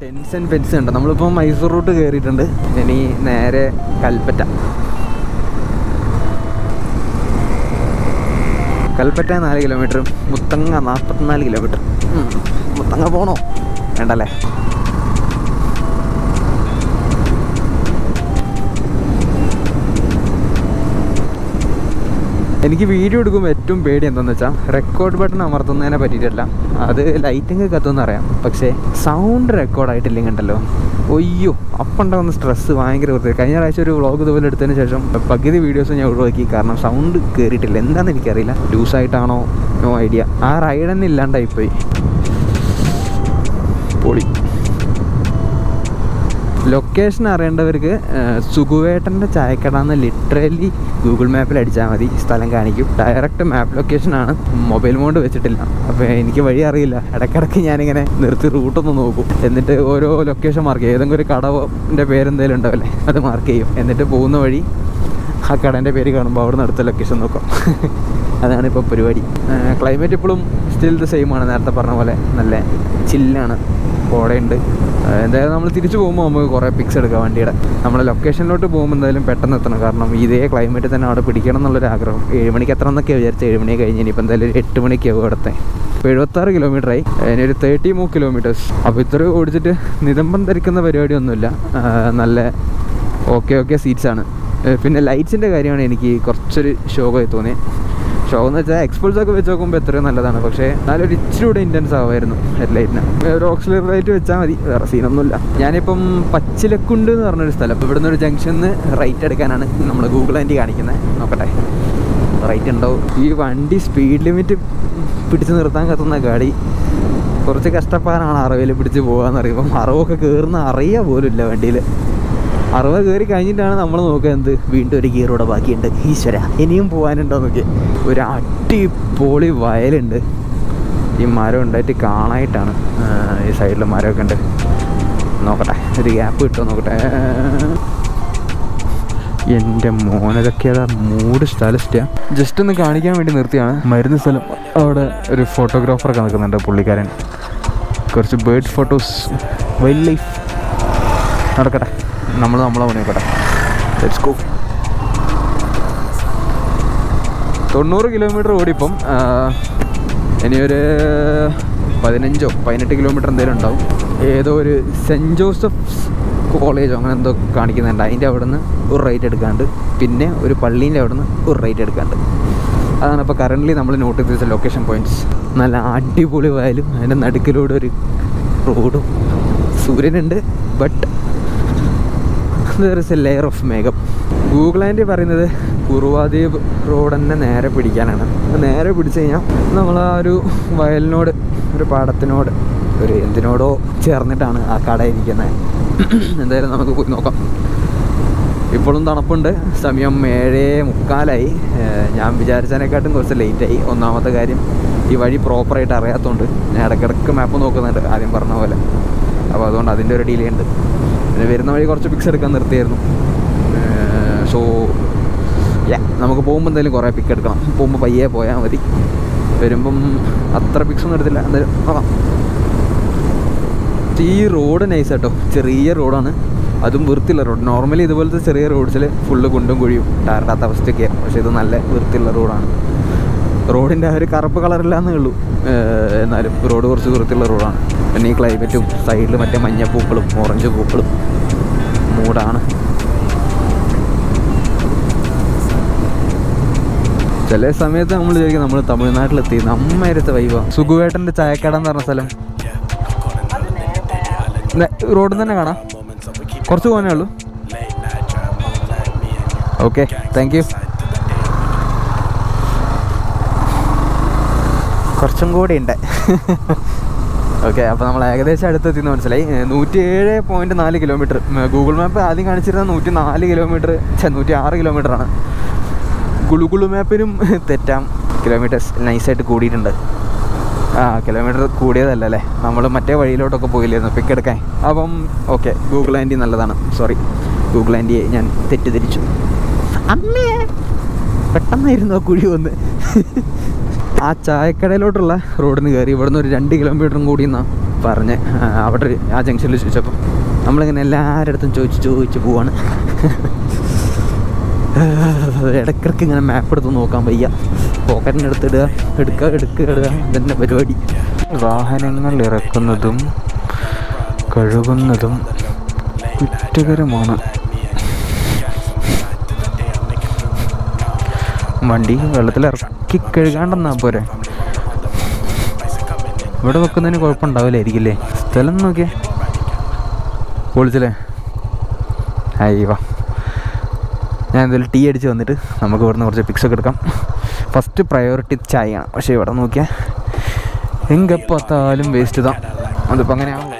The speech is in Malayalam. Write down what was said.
ടെൻസ് ആൻഡ് പെറ്റ്സ് ഉണ്ട്. നമ്മളിപ്പോൾ മൈസൂർ റൂട്ട് കയറിയിട്ടുണ്ട്. ഇനി നേരെ കൽപ്പറ്റ 4 കിലോമീറ്റർ, മുത്തങ്ങ 44 കിലോമീറ്റർ. മുത്തങ്ങ പോണോ വേണ്ടല്ലേ? എനിക്ക് വീഡിയോ എടുക്കുമ്പോൾ ഏറ്റവും പേടി എന്താണെന്ന് വെച്ചാൽ റെക്കോർഡ് ബട്ടൺ അമർത്തുന്നതിനെ പറ്റിയിട്ടല്ല, അത് ലൈറ്റിങ് കത്തുമെന്ന് അറിയാം, പക്ഷേ സൗണ്ട് റെക്കോർഡായിട്ടില്ലെങ്കിൽ ഉണ്ടല്ലോ ഒയ്യോ അപ്പം ഉണ്ടാകുന്ന സ്ട്രെസ്സ് ഭയങ്കര വൃത്തി. കഴിഞ്ഞ പ്രാവശ്യം ഒരു വ്ളോഗ് ഇതുപോലെ എടുത്തതിന് ശേഷം പകുതി വീഡിയോസ് ഞാൻ ഒഴിവാക്കി, കാരണം സൗണ്ട് കയറിയിട്ടില്ല. എന്താണെന്ന് എനിക്കറിയില്ല, ലൂസായിട്ടാണോ നോ ഐഡിയ. ആ റൈഡ് തന്നെ ഇല്ലാണ്ടായിപ്പോയി. പൊളി. ലൊക്കേഷൻ അറിയേണ്ടവർക്ക് സുഖുവേട്ടൻ്റെ ചായക്കടന്ന് ലിറ്ററലി ഗൂഗിൾ മാപ്പിൽ അടിച്ചാൽ മതി, സ്ഥലം കാണിക്കും. ഡയറക്റ്റ് മാപ്പ് ലൊക്കേഷനാണ്, മൊബൈൽ മോഡ് വെച്ചിട്ടില്ല. അപ്പോൾ എനിക്ക് വഴി അറിയില്ല, ഇടയ്ക്കിടയ്ക്ക് ഞാനിങ്ങനെ നിർത്തി റൂട്ടൊന്ന് നോക്കും. എന്നിട്ട് ഓരോ ലൊക്കേഷൻ മാർക്ക് ചെയ്യും. ഏതെങ്കിലും ഒരു കടവിൻ്റെ പേരെന്തെങ്കിലും ഉണ്ടാവില്ലേ, അത് മാർക്ക് ചെയ്യും. എന്നിട്ട് പോകുന്ന വഴി ആ കടേൻ്റെ പേര് കാണുമ്പോൾ അവിടെ നിന്ന് അടുത്ത ലൊക്കേഷൻ നോക്കാം. അതാണ് ഇപ്പോൾ പരിപാടി. ക്ലൈമറ്റ് ഇപ്പോഴും സ്റ്റിൽ ദ സെയിം ആണ്, നേരത്തെ പറഞ്ഞ പോലെ നല്ല ചില്ലാണ്, കോടയുണ്ട്. എന്തായാലും നമ്മൾ തിരിച്ചു പോകുമ്പോൾ നമുക്ക് കുറേ പിക്സ് എടുക്കാം വണ്ടിയുടെ. നമ്മൾ ലൊക്കേഷനിലോട്ട് പോകുമ്പോൾ എന്തായാലും പെട്ടെന്ന് എത്തണം, കാരണം ഇതേ ക്ലൈമറ്റ് തന്നെ അവിടെ പിടിക്കണം എന്നുള്ളൊരു ആഗ്രഹം. 7 മണിക്ക് എത്ര എന്നൊക്കെ വിചാരിച്ചാൽ 7 മണി കഴിഞ്ഞ് ഇനിയിപ്പോൾ എന്തായാലും 8 മണിക്കാവും അവിടുത്തെ. ഇപ്പോൾ 76 കിലോമീറ്ററായി, അതിനൊരു 33 കിലോമീറ്റേഴ്സ്. അപ്പോൾ ഇത്ര ഓടിച്ചിട്ട് നിതംബം ധരിക്കുന്ന പരിപാടിയൊന്നുമില്ല. നല്ല ഓക്കെ സീറ്റ്സാണ്. പിന്നെ ലൈറ്റ്സിൻ്റെ കാര്യമാണ് എനിക്ക് കുറച്ചൊരു ഷോക്കായി തോന്നിയത്. ഷോ എന്ന് വെച്ചാൽ എക്സ്പൾസൊക്കെ വെച്ച് നോക്കുമ്പോൾ എത്രയോ നല്ലതാണ്, പക്ഷേ നല്ലൊരു ഇച്ചിരി കൂടെ ഇൻറ്റൻസ് ആവുമായിരുന്നു ഹെഡ്ലൈറ്റിന്. ഒരു ഓക്സിലറി ലൈറ്റ് വെച്ചാൽ മതി, വേറെ സീനൊന്നുമില്ല. ഞാനിപ്പം പച്ചിലക്കുണ്ട് എന്ന് പറഞ്ഞൊരു സ്ഥലം, അപ്പോൾ ഇവിടെ നിന്നൊരു ജംഗ്ഷനിൽ നിന്ന് റൈറ്റ് എടുക്കാനാണ് നമ്മൾ ഗൂഗിൾ ആൻറ്റി കാണിക്കുന്നത്. നോക്കട്ടെ റൈറ്റ് ഉണ്ടാവും. ഈ വണ്ടി സ്പീഡ് ലിമിറ്റ് പിടിച്ച് നിർത്താൻ കത്തുന്ന ഗാഡി കുറച്ച് കഷ്ടപ്പാടാണ്. 60 പിടിച്ച് പോകാമെന്ന് പറയുമ്പം 60 കയറുന്ന അറിയുക പോലും ഇല്ല വണ്ടിയിൽ. 60 കയറി കഴിഞ്ഞിട്ടാണ് നമ്മൾ നോക്കുന്നത് വീണ്ടും ഒരു ഗിയറൂടെ ബാക്കിയുണ്ട്. ഈശ്വര ഇനിയും പോകാനുണ്ടോ നോക്കി. ഒരു അടിപൊളി വയലുണ്ട്. ഈ മരം ഉണ്ടായിട്ട് കാണാനായിട്ടാണ്. ഈ സൈഡിൽ മരമൊക്കെ ഉണ്ട്. നോക്കട്ടെ ഒരു ഗ്യാപ്പ് കിട്ടുമോ നോക്കട്ടെ. എൻ്റെ മോനതൊക്കെ ഏതാ മൂഡ് സ്ഥലസ്റ്റാണ്. ജസ്റ്റ് ഒന്ന് കാണിക്കാൻ വേണ്ടി നിർത്തിയാണ്. മരുന്ന് സ്ഥലം. അവിടെ ഒരു ഫോട്ടോഗ്രാഫറൊക്കെ നിൽക്കുന്നുണ്ട്, പുള്ളിക്കാരൻ. കുറച്ച് ബേർഡ് ഫോട്ടോസ്, വൈൽഡ് ലൈഫ്. നടക്കട്ടെ, നമ്മളെ പണി നോക്കട്ടെ. Let's go. 90 കിലോമീറ്റർ ഓടിപ്പം. ഇനിയൊരു 15-18 കിലോമീറ്റർ എന്തെങ്കിലും ഉണ്ടാവും. ഏതോ ഒരു സെൻറ്റ് ജോസഫ്സ് കോളേജോ അങ്ങനെ എന്തോ കാണിക്കുന്നുണ്ട്. അതിൻ്റെ അവിടെ നിന്ന് ഒരു റൈറ്റ് എടുക്കാണ്ട്, പിന്നെ ഒരു പള്ളീൻ്റെ അവിടെ നിന്ന് ഒരു റൈറ്റ് എടുക്കാണ്ട്. അതാണ് ഇപ്പോൾ കറൻ്റ്ലി നമ്മൾ നോട്ട് ചെയ്ത ലൊക്കേഷൻ പോയിൻറ്റ്സ്. നല്ല അടിപൊളി വയലും അതിൻ്റെ നടുക്കിലൂടെ ഒരു റോഡും. സൂര്യനുണ്ട്, but there is a layer of മേഘം. ഗൂഗിൾ ആൻറ്റി പറയുന്നത് കുറുവാദ്വീപ് റോഡ് തന്നെ നേരെ പിടിക്കാനാണ്. നേരെ പിടിച്ചു കഴിഞ്ഞാൽ നമ്മൾ ആ ഒരു വയലിനോട്, ഒരു പാടത്തിനോട്, ഒരു എന്തിനോടോ ചേർന്നിട്ടാണ് ആ കട ഇരിക്കുന്നത്. എന്തായാലും നമുക്ക് പോയി നോക്കാം. ഇപ്പോഴും തണുപ്പുണ്ട്. സമയം 7:45. ഞാൻ വിചാരിച്ചതിനെക്കാട്ടും കുറച്ച് ലേറ്റായി. ഒന്നാമത്തെ കാര്യം ഈ വഴി പ്രോപ്പറായിട്ട് അറിയാത്തതുകൊണ്ട് ഞാൻ ഇടയ്ക്കിടയ്ക്ക് മാപ്പ് നോക്കുന്നുണ്ട്, ആദ്യം പറഞ്ഞ പോലെ. അപ്പോൾ അതുകൊണ്ട് അതിൻ്റെ ഒരു ഡിലേ ഉണ്ട്. പിന്നെ വരുന്ന വഴി കുറച്ച് പിക്സ് എടുക്കാൻ നിർത്തിയായിരുന്നു. സോ നമുക്ക് പോകുമ്പോൾ എന്തായാലും കുറേ പിക്ക് എടുക്കണം. പോകുമ്പോൾ പയ്യെ പോയാൽ മതി. വരുമ്പം അത്ര പിക്സൊന്നും എടുത്തില്ല. എന്തായാലും നോക്കാം. ഈ റോഡ് നൈസ് കേട്ടോ, ചെറിയ റോഡാണ്, അതും വൃത്തിയുള്ള റോഡ്. നോർമലി ഇതുപോലത്തെ ചെറിയ റോഡ്സിൽ ഫുള്ള് കുണ്ടും കുഴിയും ടാറിടാത്ത അവസ്ഥയൊക്കെയാണ്. പക്ഷേ ഇത് നല്ല വൃത്തിയുള്ള റോഡാണ്. റോഡിൻ്റെ ഒരു കറുപ്പ് കളറില്ലാന്നേ ഉള്ളൂ, എന്നാലും റോഡ് കുറച്ച് വൃത്തിയുള്ള റോഡാണ്. പിന്നെ ഈ ക്ലൈമറ്റും സൈഡിൽ മറ്റേ മഞ്ഞപ്പൂക്കളും ഓറഞ്ച് പൂക്കളും മൂടാണ്. ചില സമയത്ത് നമ്മൾ വിചാരിക്കും നമ്മൾ തമിഴ്നാട്ടിലെത്തി. നമ്മേരത്തെ വൈബാണ്. സുഖുവേട്ടൻ്റെ ചായക്കട എന്ന് പറഞ്ഞ സ്ഥലം റോഡിൽ തന്നെ കാണാം. കുറച്ച് പോകാനേ ഉള്ളൂ. Okay, thank you. കുറച്ചും കൂടി ഉണ്ട്. ഓക്കെ, അപ്പോൾ നമ്മൾ ഏകദേശം അടുത്തെത്തിയെന്ന് മനസ്സിലായി. 107.4 കിലോമീറ്റർ. ഗൂഗിൾ മാപ്പ് ആദ്യം കാണിച്ചിരുന്ന 104 കിലോമീറ്റർ, 106 കിലോമീറ്ററാണ്. ഗുളു മാപ്പിനും തെറ്റാം. കിലോമീറ്റേഴ്സ് നൈസായിട്ട് കൂടിയിട്ടുണ്ട്. കിലോമീറ്റർ കൂടിയതല്ല അല്ലേ, നമ്മൾ മറ്റേ വഴിയിലോട്ടൊക്കെ പോയില്ലായിരുന്നു പിക്ക് എടുക്കാൻ. അപ്പം ഓക്കെ, ഗൂഗിൾ ആൻറ്റി നല്ലതാണ്. സോറി, ഗൂഗിൾ ആൻറ്റിയെ ഞാൻ തെറ്റിദ്ധരിച്ചു. അമ്മേ പെട്ടെന്നായിരുന്നു ആ കുഴി വന്ന്. ആ ചായക്കടയിലോട്ടുള്ള റോഡിന് കയറി ഇവിടുന്ന് ഒരു 2 കിലോമീറ്ററും കൂടി പറഞ്ഞ് അവിടെ ആ ജംഗ്ഷനിൽ ചോദിച്ചപ്പോൾ നമ്മളിങ്ങനെ എല്ലാവരുടെ അടുത്തും ചോദിച്ച് പോവാണ്. ഇടയ്ക്കിടയ്ക്ക് ഇങ്ങനെ മാപ്പ് എടുത്ത് നോക്കാൻ വയ്യ, പോക്കറ്റിൻ്റെ അടുത്ത് എടുക്കുക ഇതന്നെ പരിപാടി. വാഹനങ്ങൾ ഇറക്കുന്നതും കഴുകുന്നതും കുറ്റകരമാണ്. വണ്ടി വെള്ളത്തിൽ ഇറക്കി കഴുകാണ്ടെന്നാ പോരെ. ഇവിടെ വെക്കുന്നതിന് കുഴപ്പമുണ്ടാവില്ലായിരിക്കില്ലേ? സ്ഥലം നോക്കിയേ, പൊളിച്ചല്ലേ. അയ്യോ, ഞാൻ എന്തായാലും ടീ അടിച്ച് വന്നിട്ട് നമുക്ക് ഇവിടുന്ന് കുറച്ച് പിക്സൊക്കെ എടുക്കാം. ഫസ്റ്റ് പ്രയോറിറ്റി ചായയാണ്. പക്ഷേ ഇവിടെ നോക്കിയാൽ എങ്കിൽ பார்த்தாலும் വേസ്റ്റ് தான். അതിപ്പോൾ അങ്ങനെയാണല്ലോ.